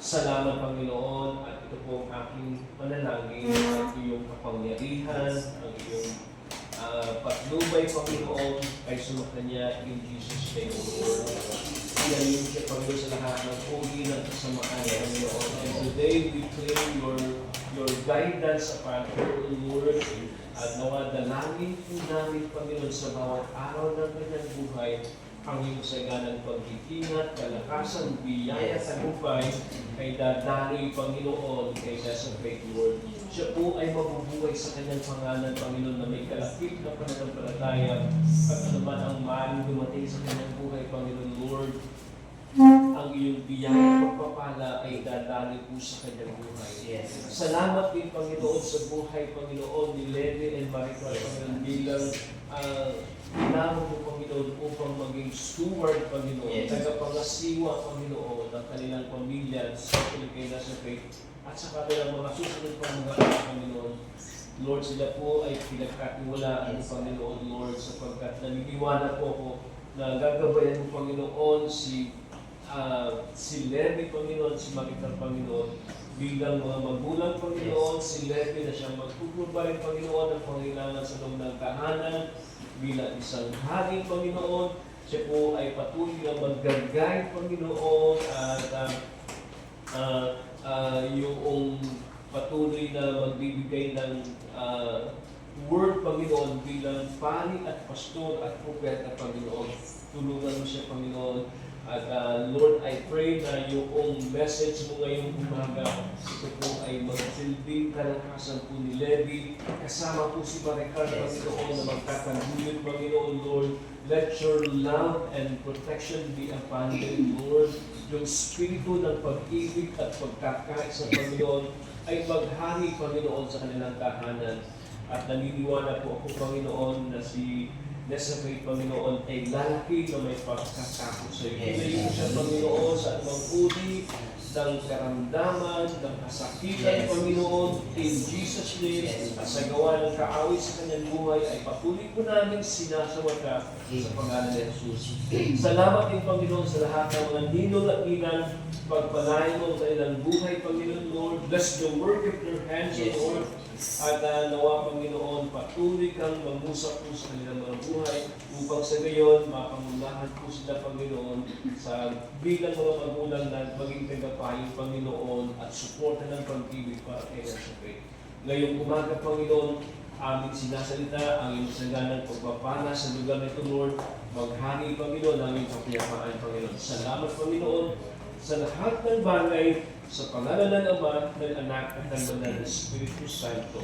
Salamat, Panginoon, at ito po ang aking panalangin, ang iyong kapangyarihan, ang iyong patnubay, Panginoon, ay sumakan niya in Jesus' name, O Lord. Ilalim siya, Panginoon, sa lahat ng uri ng kasamaan, Panginoon. And today we claim your guidance upon her, O Lord, at nawa dalangin po namin, Panginoon, sa bawat araw ng kanyang buhay, ang iyong saganang pag-iingat, kalakasan, biyaya, tagumpay, ay dadaloy, Panginoon, kay nasa faith, Lord. Siya po ay mabubuhay sa kanyang pangalan, Panginoon, na may kalapit na pananampalataya at anuman ang maaaring dumating sa kanyang buhay, Panginoon, Lord. Ang iyong biyaya at pagpapala ay dadaloy po sa kanyang buhay. Yes. Salamat din, Panginoon, sa buhay, Panginoon, ni Levi and Maricar, Panginoon, bilang kailangan mo, Panginoon, upang maging steward, Panginoon, Yes. tagapangasiwa, Panginoon, ng kanilang pamilya sa Pilipinas sa faith at sa kanilang mga susunod pang mga anak, Panginoon. Lord, sila po ay pinagkatiwalaan, Panginoon, Lord, sapagkat naniniwala po ako na gagabayan mo, Panginoon, si Levi, Panginoon, si Maricar, Panginoon, bilang mga magulang, Panginoon, si Levi na siyang magpuprovide, Panginoon, ang pangailangan sa loob ng tahanan, bilang isang hari, Panginoon. Siya po ay patuloy na mag-guide, Panginoon, at yung patuloy na magbibigay ng word, Panginoon, bilang pari at pastor at propeta, Panginoon. Tulungan mo siya, Panginoon. At Lord, I pray na yung message mo ngayong umaga, ito po ay magsilbing kalakasan po ni Levi. Kasama po si Maricar, Panginoon, na magtataguyod, Panginoon, Lord. Let your love and protection be upon them, Lord. Yung spirito ng pag-ibig at pagkakait sa Panginoon ay maghari, Panginoon, sa kanilang tahanan. At naniniwala po ako, Panginoon, na si nasa faith, Panginoon, ay lalaki na may pagkatakot sa iyo. Ilayin mo siya, Panginoon, sa anumang uri ng karamdaman, ng kasakitan, Panginoon, in Jesus' name, at sa gawa ng kaawit sa kanyang buhay, ay patuloy po namin sinasawata sa pangalan ni Jesus. Salamat din, Panginoon, sa lahat ng mga ninong at ninang, pagpalain mo sa ilang buhay, Panginoon, Lord. Bless the work of your hands, Lord. At nawa, Panginoon, patuloy kang mangusap po sa kanilang mga buhay upang sa gayon, mapangulahan po sila, Panginoon, sa bilang mga magulang na maging tagapayo, Panginoon, at suporta ng pag-ibig para kay sa faith. Ngayong umaga, Panginoon, aming sinasalita, ang iyong saganang pagpapala sa lugar nito, Lord. Maghari, Panginoon, ang iyong kapayapaan, Panginoon. Salamat, Panginoon, sa lahat ng bagay, sa pangalan ng Ama, ng Anak, at ng Banal na Espiritu Santo.